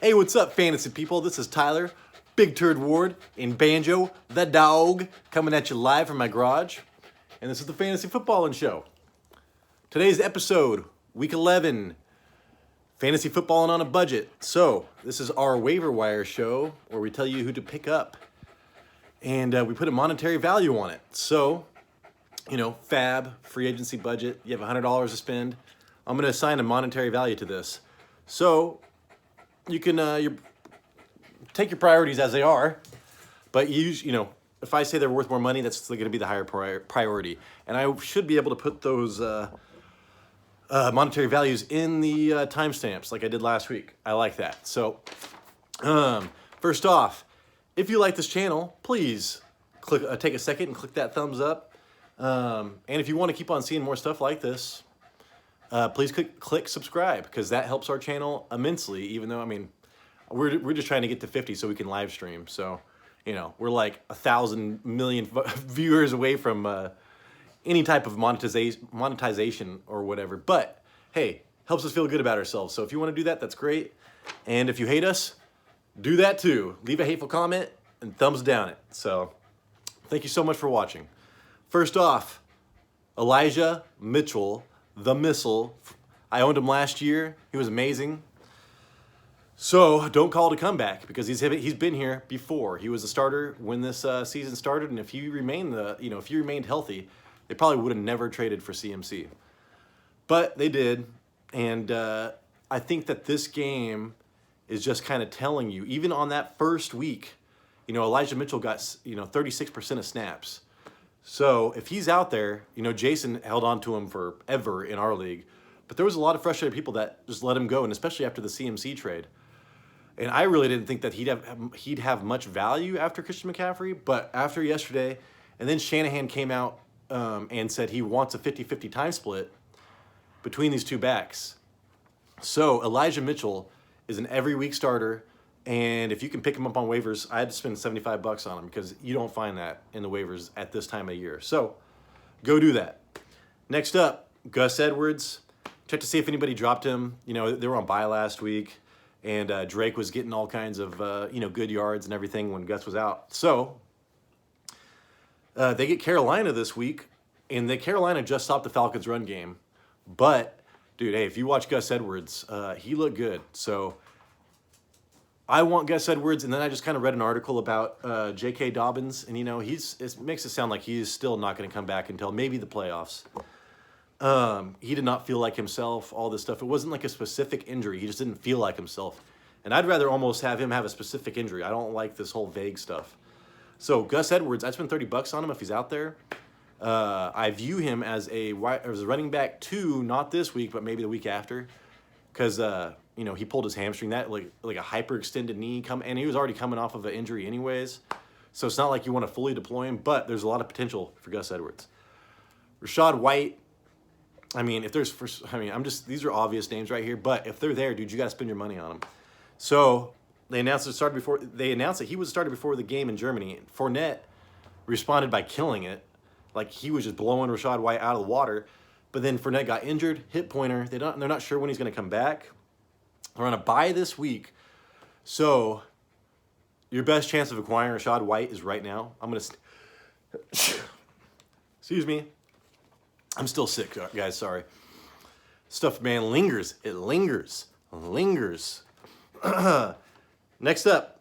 Hey, what's up, fantasy people? This is Tyler, Big Turd Ward, in Banjo, the dog, coming at you live from my garage. And this is the Fantasy Footballin' Show. Today's episode, Week 11, Fantasy Footballin' on a Budget. So, this is our waiver wire show where we tell you who to pick up. And we put a monetary value on it. So, fab, free agency budget, you have $100 to spend. I'm going to assign a monetary value to this. So, you can take your priorities as they are, but if I say they're worth more money, that's going to be the higher priority. And I should be able to put those monetary values in the timestamps like I did last week. I like that. So, first off, if you like this channel, please take a second and click that thumbs up. And if you want to keep on seeing more stuff like this, please click subscribe, because that helps our channel immensely, even though, we're just trying to get to 50 so we can live stream. So, we're like 1,000 million viewers away from any type of monetization or whatever. But, hey, helps us feel good about ourselves. So if you want to do that, that's great. And if you hate us, do that too. Leave a hateful comment and thumbs down it. So, thank you so much for watching. First off, Elijah Mitchell, the Missile. I owned him last year. He was amazing. So don't call it a comeback, because he's been here before. He was a starter when this season started, and if he remained healthy, they probably would have never traded for CMC. But they did, and I think that this game is just kind of telling you, even on that first week, Elijah Mitchell got 36% of snaps. So if he's out there, Jason held on to him forever in our league, but there was a lot of frustrated people that just let him go, and especially after the CMC trade. And I really didn't think that he'd have much value after Christian McCaffrey, but after yesterday, and then Shanahan came out and said he wants a 50-50 time split between these two backs. So Elijah Mitchell is an every week starter, and if you can pick him up on waivers, I had to spend $75 on him, because you don't find that in the waivers at this time of year. So go do that. Next up, Gus Edwards. Check to see if anybody dropped him. They were on bye last week, and Drake was getting all kinds of good yards and everything when Gus was out. So they get Carolina this week, and Carolina just stopped the Falcons' run game. But, dude, hey, if you watch Gus Edwards, he looked good. So I want Gus Edwards, and then I just kind of read an article about J.K. Dobbins, and it makes it sound like he's still not going to come back until maybe the playoffs. He did not feel like himself, all this stuff. It wasn't like a specific injury. He just didn't feel like himself. And I'd rather almost have him have a specific injury. I don't like this whole vague stuff. So Gus Edwards, I'd spend $30 on him if he's out there. I view him as a running back 2, not this week, but maybe the week after, because he pulled his hamstring, that like a hyperextended knee, and he was already coming off of an injury anyways. So it's not like you want to fully deploy him, but there's a lot of potential for Gus Edwards. Rachaad White. These are obvious names right here, but if they're there, dude, you got to spend your money on them. So they announced that he was started before the game in Germany. Fournette responded by killing it. Like, he was just blowing Rachaad White out of the water. But then Fournette got injured, hip pointer. They're not sure when he's going to come back. They're on a bye this week. So your best chance of acquiring Rachaad White is right now. Excuse me. I'm still sick, guys, sorry. Stuff, man, lingers. It lingers. Next up,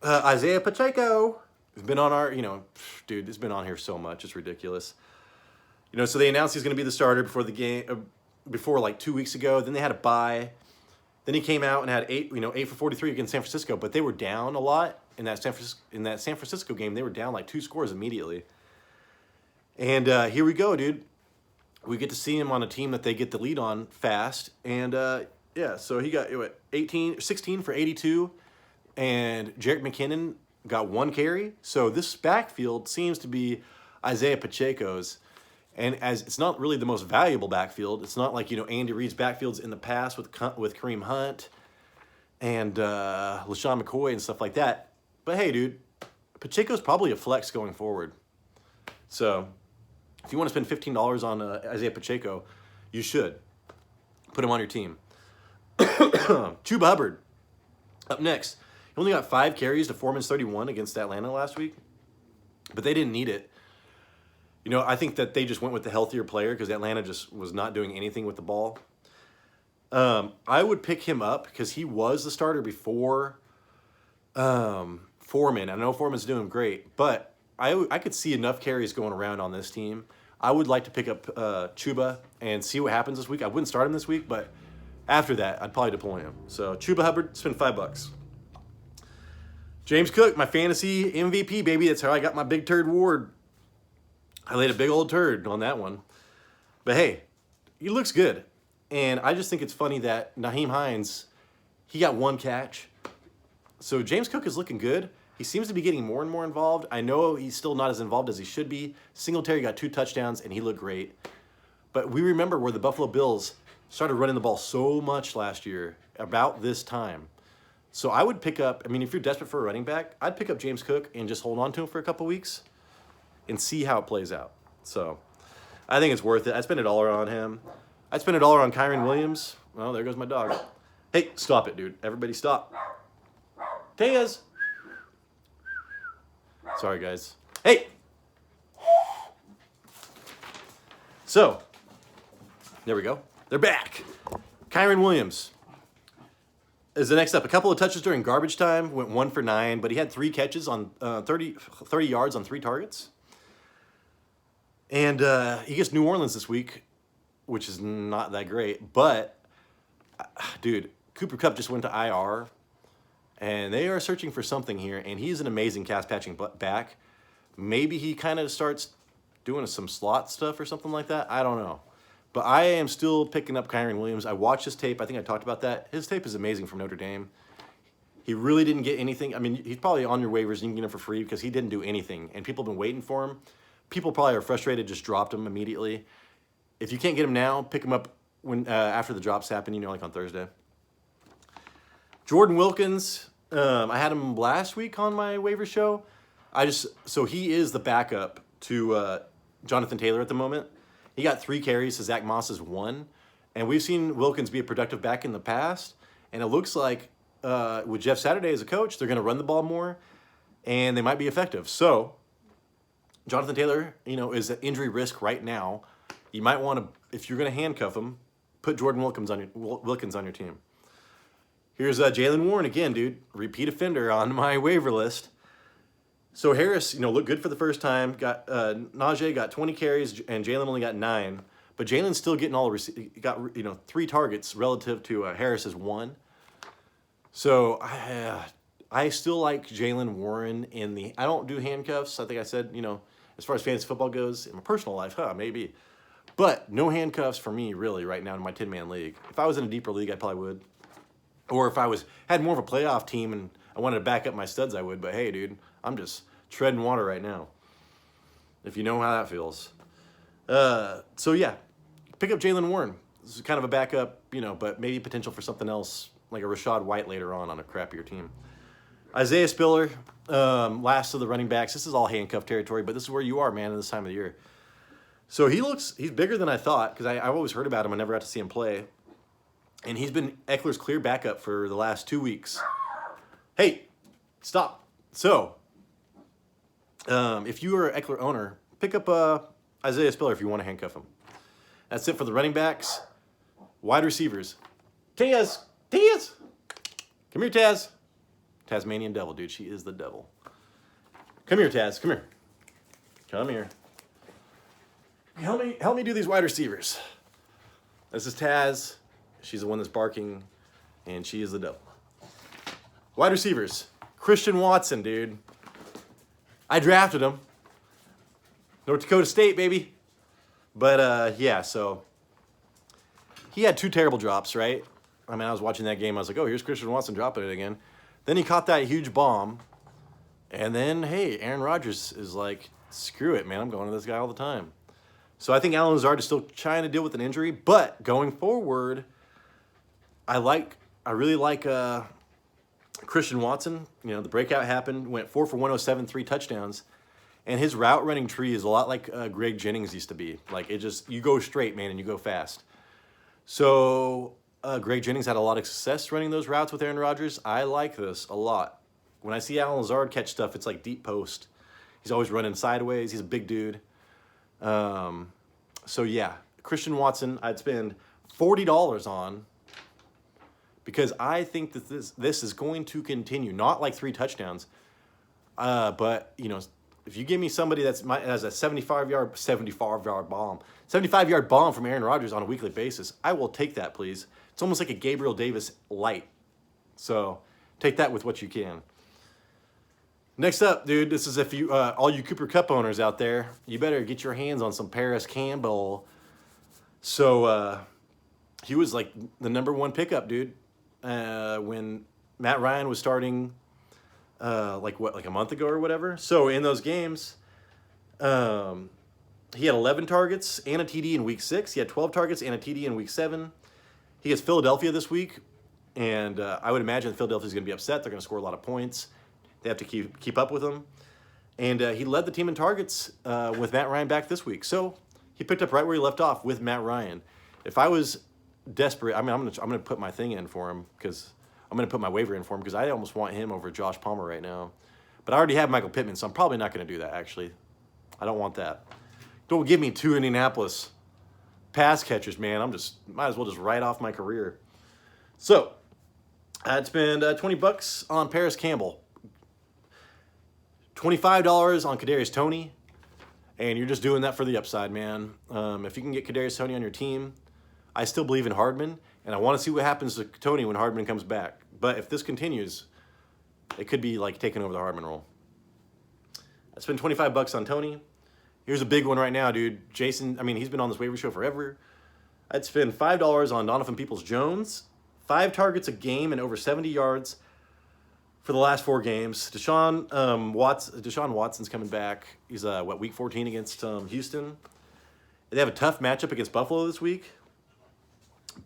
Isiah Pacheco. He's been on our, dude, it's been on here so much. It's ridiculous. So they announced he's going to be the starter before the game, before like 2 weeks ago. Then they had a bye. Then he came out and had 8 for 43 against San Francisco, but they were down a lot in that San Francisco game. They were down like 2 scores immediately. And here we go, dude. We get to see him on a team that they get the lead on fast. And, so he got 16 for 82. And Jerick McKinnon got 1 carry. So this backfield seems to be Isiah Pacheco's. And as it's not really the most valuable backfield. It's not like, Andy Reid's backfields in the past with Kareem Hunt and LaShawn McCoy and stuff like that. But, hey, dude, Pacheco's probably a flex going forward. So if you want to spend $15 on Isiah Pacheco, you should. Put him on your team. Chubba Hubbard. Up next, he only got 5 carries to Foreman's 31 against Atlanta last week, but they didn't need it. You know, I think that they just went with the healthier player because Atlanta just was not doing anything with the ball. I would pick him up because he was the starter before Foreman. I know Foreman's doing great, but I could see enough carries going around on this team. I would like to pick up Chubba and see what happens this week. I wouldn't start him this week, but after that, I'd probably deploy him. So Chubba Hubbard, spend $5. James Cook, my fantasy MVP, baby. That's how I got my big turd award. I laid a big old turd on that one. But hey, he looks good. And I just think it's funny that Nyheim Hines, he got 1 catch. So James Cook is looking good. He seems to be getting more and more involved. I know he's still not as involved as he should be. Singletary got 2 touchdowns, and he looked great. But we remember where the Buffalo Bills started running the ball so much last year about this time. So I would pick up, I mean, if you're desperate for a running back, I'd pick up James Cook and just hold on to him for a couple weeks and see how it plays out. So I think it's worth it. I'd spend $1 on him. I'd spend $1 on Kyren Williams. Oh, there goes my dog. Hey, stop it, dude. Everybody stop. Tayaz. Sorry, guys. Hey! So, there we go. They're back. Kyren Williams is the next up. A couple of touches during garbage time. Went 1 for 9, but he had 3 catches on 30 yards on 3 targets. And he gets New Orleans this week, which is not that great. But, dude, Cooper Kupp just went to IR. And they are searching for something here. And he's an amazing pass-catching back. Maybe he kind of starts doing some slot stuff or something like that. I don't know. But I am still picking up Kyren Williams. I watched his tape. I think I talked about that. His tape is amazing from Notre Dame. He really didn't get anything. I mean, he's probably on your waivers and you can get him for free because he didn't do anything. And people have been waiting for him. People probably are frustrated, just dropped him immediately. If you can't get him now, pick him up when after the drops happen, you know, like on Thursday. Jordan Wilkins, I had him last week on my waiver show. So he is the backup to Jonathan Taylor at the moment. He got 3 carries to Zach Moss's 1. And we've seen Wilkins be a productive back in the past. And it looks like with Jeff Saturday as a coach, they're going to run the ball more. And they might be effective. So Jonathan Taylor, you know, is at injury risk right now. You might want to, if you're going to handcuff him, put Jordan Wilkins on your team. Here's Jaylen Warren again, dude. Repeat offender on my waiver list. So Harris, you know, looked good for the first time. Got Najee got 20 carries and Jaylen only got 9. But Jalen's still getting all the got 3 targets relative to Harris's 1. So I still like Jaylen Warren in the. I don't do handcuffs. I think I said, you know, as far as fantasy football goes, in my personal life, maybe. But no handcuffs for me really right now in my 10-man league. If I was in a deeper league, I probably would. Or if I had more of a playoff team and I wanted to back up my studs, I would. But hey, dude, I'm just treading water right now. If you know how that feels. So yeah, pick up Jaylen Warren. This is kind of a backup, you know, but maybe potential for something else like a Rachaad White later on a crappier team. Isaiah Spiller, last of the running backs. This is all handcuff territory, but this is where you are, man, at this time of the year. So he's bigger than I thought because I've always heard about him. I never got to see him play. And he's been Eckler's clear backup for the last 2 weeks. Hey, stop. So, if you are an Eckler owner, pick up Isaiah Spiller if you want to handcuff him. That's it for the running backs. Wide receivers. Taz. Come here, Taz. Tasmanian devil, dude. She is the devil. Come here, Taz. Come here. Help me do these wide receivers. This is Taz. She's the one that's barking, and she is the devil. Wide receivers. Christian Watson, dude. I drafted him. North Dakota State, baby. But, yeah, so he had 2 terrible drops, right? I mean, I was watching that game. I was like, oh, here's Christian Watson dropping it again. Then he caught that huge bomb. And then, hey, Aaron Rodgers is like, screw it, man. I'm going to this guy all the time. So I think Allen Lazard is still trying to deal with an injury. But going forward, I really like Christian Watson. You know, the breakout happened, went 4 for 107, 3 touchdowns. And his route running tree is a lot like Greg Jennings used to be. Like, you go straight, man, and you go fast. So Greg Jennings had a lot of success running those routes with Aaron Rodgers. I like this a lot. When I see Alan Lazard catch stuff, it's like deep post. He's always running sideways. He's a big dude. So yeah, Christian Watson, I'd spend $40 on because I think that this is going to continue. Not like 3 touchdowns, but you know, if you give me somebody has a 75-yard bomb from Aaron Rodgers on a weekly basis, I will take that, please. It's almost like a Gabriel Davis light. So take that with what you can. Next up, dude, this is if you all you Cooper Kupp owners out there, you better get your hands on some Parris Campbell. So he was like the #1 pickup, dude, when Matt Ryan was starting like a month ago or whatever. So in those games, he had 11 targets and a TD in week 6. He had 12 targets and a TD in week 7. He gets Philadelphia this week, and I would imagine Philadelphia's going to be upset. They're going to score a lot of points. They have to keep up with him. And he led the team in targets with Matt Ryan back this week. So he picked up right where he left off with Matt Ryan. If I was desperate, I mean, I'm gonna put my thing in for him because I'm gonna put my waiver in for him because I almost want him over Josh Palmer right now. But I already have Michael Pittman, so I'm probably not gonna do that. Actually, I don't want that. Don't give me 2 Indianapolis pass catchers, man. Might as well just write off my career. So I'd spend $20 on Parris Campbell. $25 on Kadarius Toney, and you're just doing that for the upside, man. If you can get Kadarius Toney on your team, I still believe in Hardman, and I want to see what happens to Toney when Hardman comes back. But if this continues, it could be like taking over the Hardman role. I spent $25 on Toney. Here's a big one right now, dude. Jason, I mean, he's been on this waiver show forever. I'd spend $5 on Donovan Peoples-Jones. 5 targets a game and over 70 yards for the last 4 games. Desean Watson's coming back. He's week 14 against Houston. They have a tough matchup against Buffalo this week.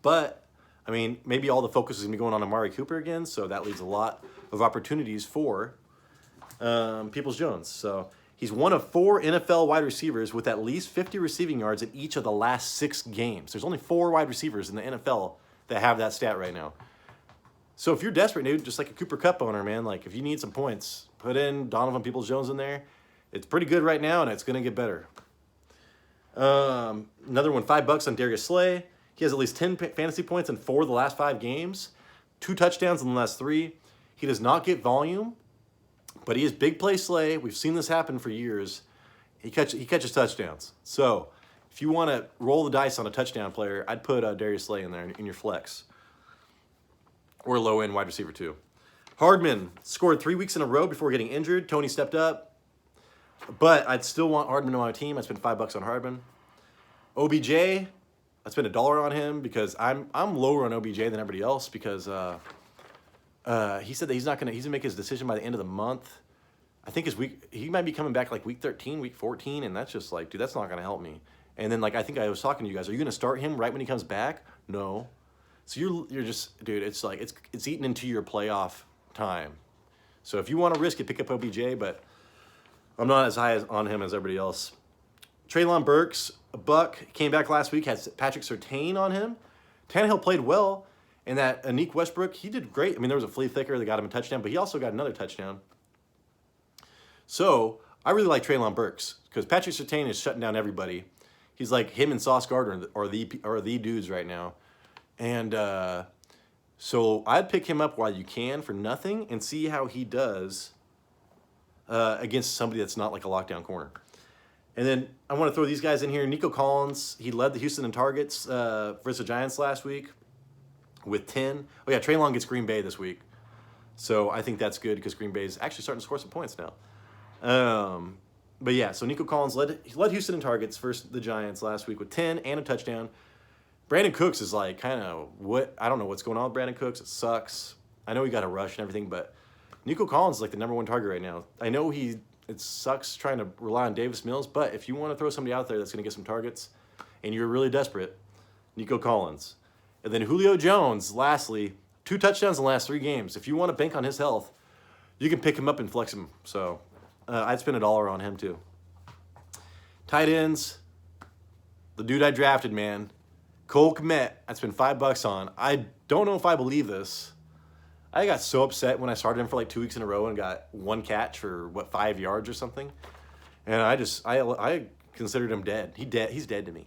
But I mean, maybe all the focus is gonna be going on Amari Cooper again, so that leaves a lot of opportunities for Peoples-Jones. So he's one of 4 NFL wide receivers with at least 50 receiving yards in each of the last 6 games. There's only 4 wide receivers in the NFL that have that stat right now. So if you're desperate, dude, just like a Cooper Kupp owner, man, like if you need some points, put in Donovan Peoples-Jones in there. It's pretty good right now, and it's going to get better. Another one, $5 on Darius Slay. He has at least 10 fantasy points in 4 of the last 5 games. 2 touchdowns in the last 3. He does not get volume, but he is big play Slay. We've seen this happen for years. He catches touchdowns. So if you want to roll the dice on a touchdown player, I'd put Darius Slay in there in your flex. Or low-end wide receiver, too. Hardman scored 3 weeks in a row before getting injured. Toney stepped up. But I'd still want Hardman on my team. I spent $5 on Hardman. OBJ, I spent $1 on him because I'm lower on OBJ than everybody else because he said that he's going to make his decision by the end of the month. I think he might be coming back like week 13, week 14, and that's just like, dude, that's not going to help me. And then, like, I think I was talking to you guys. Are you going to start him right when he comes back? No. So you're just, dude, it's like, it's eating into your playoff time. So if you want to risk it, pick up OBJ, but I'm not as high on him as everybody else. Treylon Burks, a buck, came back last week, had Patrick Surtain on him. Tannehill played well, and that Anik Westbrook, he did great. I mean, there was a flea flicker that got him a touchdown, but he also got another touchdown. So I really like Treylon Burks because Patrick Surtain is shutting down everybody. He's like him and Sauce Gardner are the dudes right now. And so I'd pick him up while you can for nothing and see how he does against somebody that's not like a lockdown corner. And then I want to throw these guys in here. Nico Collins, he led the Houston in targets versus the Giants last week with 10. Oh, yeah, Treylon gets Green Bay this week. So I think that's good because Green Bay is actually starting to score some points now. But, yeah, so Nico Collins led Houston in targets versus the Giants last week with 10 and a touchdown. Brandon Cooks is like kind of I don't know what's going on with Brandon Cooks. It sucks. I know he got a rush and everything, but Nico Collins is like the #1 target right now. I know it sucks trying to rely on Davis Mills, but if you want to throw somebody out there that's going to get some targets and you're really desperate, Nico Collins. And then Julio Jones, lastly, 2 touchdowns in the last 3 games. If you want to bank on his health, you can pick him up and flex him. So I'd spend $1 on him too. Tight ends, the dude I drafted, man. Cole Kmet, I spent $5 on. I don't know if I believe this. I got so upset when I started him for like 2 weeks in a row and got one catch for, 5 yards or something. And I considered him dead. He's dead to me.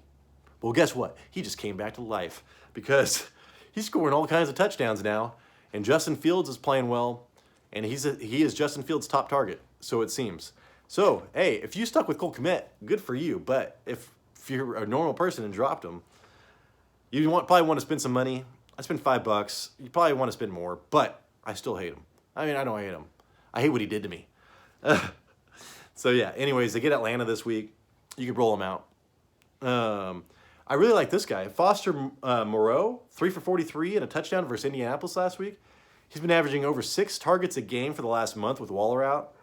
Well, guess what? He just came back to life because he's scoring all kinds of touchdowns now. And Justin Fields is playing well. And he is Justin Fields' top target, so it seems. So, hey, if you stuck with Cole Kmet, good for you. But if you're a normal person and dropped him, you probably want to spend some money. I spent $5. You probably want to spend more, but I still hate him. I mean, I don't hate him. I hate what he did to me. So, yeah, anyways, they get Atlanta this week. You can roll him out. I really like this guy. Foster Moreau, 3 for 43 and a touchdown versus Indianapolis last week. He's been averaging over 6 targets a game for the last month with Waller out.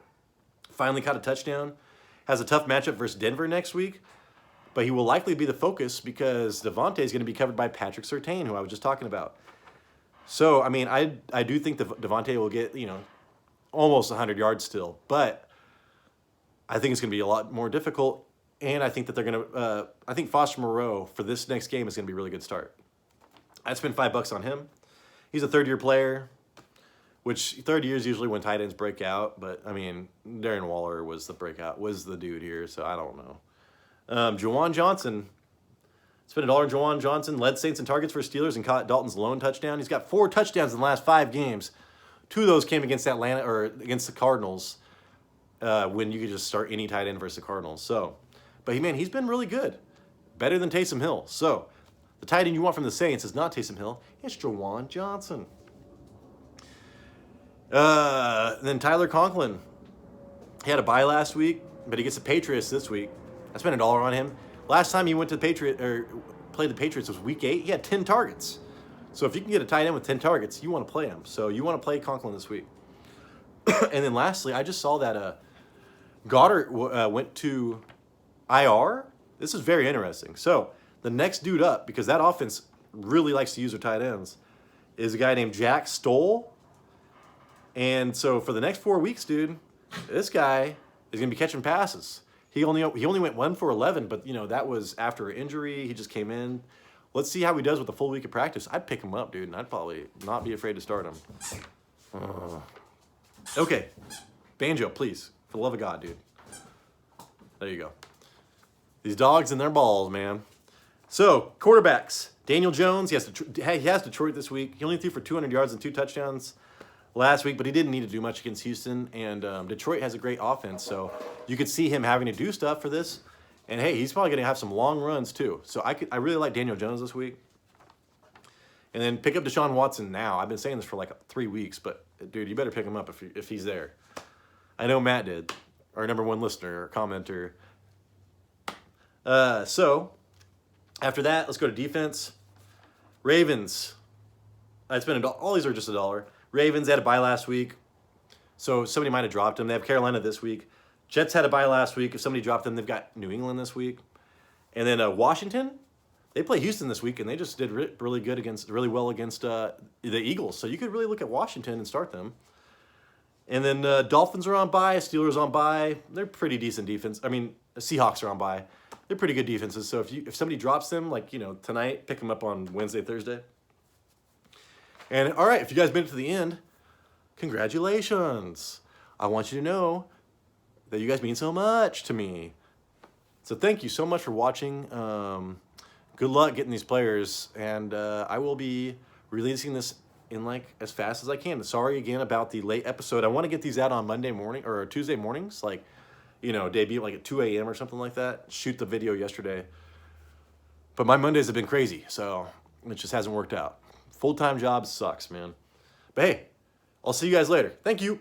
Finally caught a touchdown. Has a tough matchup versus Denver next week. But he will likely be the focus because Devontae is going to be covered by Patrick Surtain, who I was just talking about. So, I mean, I do think Devontae will get, almost 100 yards still. But I think it's going to be a lot more difficult. And I think that they're going to I think Foster Moreau for this next game is going to be a really good start. I'd spend $5 on him. He's a third-year player, which third years usually when tight ends break out. But, I mean, Darren Waller was the dude here, so I don't know. Juwan Johnson. Spent $1 on Juwan Johnson. Led Saints in targets for Steelers and caught Dalton's lone touchdown. He's got 4 touchdowns in the last 5 games. 2 of those came against Atlanta or against the Cardinals when you could just start any tight end versus the Cardinals. So, but he's been really good. Better than Taysom Hill. So, the tight end you want from the Saints is not Taysom Hill. It's Juwan Johnson. Then Tyler Conklin. He had a bye last week, but he gets the Patriots this week. I spent $1 on him. Last time he went to played the Patriots was week 8. He had 10 targets. So if you can get a tight end with 10 targets, you want to play him. So you want to play Conklin this week. And then lastly, I just saw that Goddard went to IR. This is very interesting. So the next dude up, because that offense really likes to use their tight ends, is a guy named Jack Stoll. And so for the next 4 weeks, dude, this guy is going to be catching passes. He only went 1 for 11, but, that was after an injury. He just came in. Let's see how he does with a full week of practice. I'd pick him up, dude, and I'd probably not be afraid to start him. Okay. Banjo, please. For the love of God, dude. There you go. These dogs and their balls, man. So, quarterbacks. Daniel Jones, he has Detroit this week. He only threw for 200 yards and 2 touchdowns last week, but he didn't need to do much against Houston. And Detroit has a great offense, so you could see him having to do stuff for this. And, hey, he's probably going to have some long runs, too. So I really like Daniel Jones this week. And then pick up Desean Watson now. I've been saying this for like 3 weeks, but, dude, you better pick him up if he's there. I know Matt did, our number 1 listener or commenter. So, after that, let's go to defense. Ravens. I spent all these are just $1. Ravens had a bye last week, so somebody might have dropped them. They have Carolina this week. Jets had a bye last week. If somebody dropped them, they've got New England this week. And then Washington, they play Houston this week, and they just did really well against the Eagles. So you could really look at Washington and start them. And then Dolphins are on bye, Steelers on bye. They're pretty decent defense. I mean, the Seahawks are on bye. They're pretty good defenses. So if somebody drops them, like tonight, pick them up on Wednesday, Thursday. And all right, if you guys made it to the end, congratulations. I want you to know that you guys mean so much to me. So thank you so much for watching. Good luck getting these players, and I will be releasing this in as fast as I can. Sorry again about the late episode. I want to get these out on Monday morning or Tuesday mornings, debut at 2 a.m. or something like that. Shoot the video yesterday. But my Mondays have been crazy, so it just hasn't worked out. Full-time job sucks, man. But hey, I'll see you guys later. Thank you.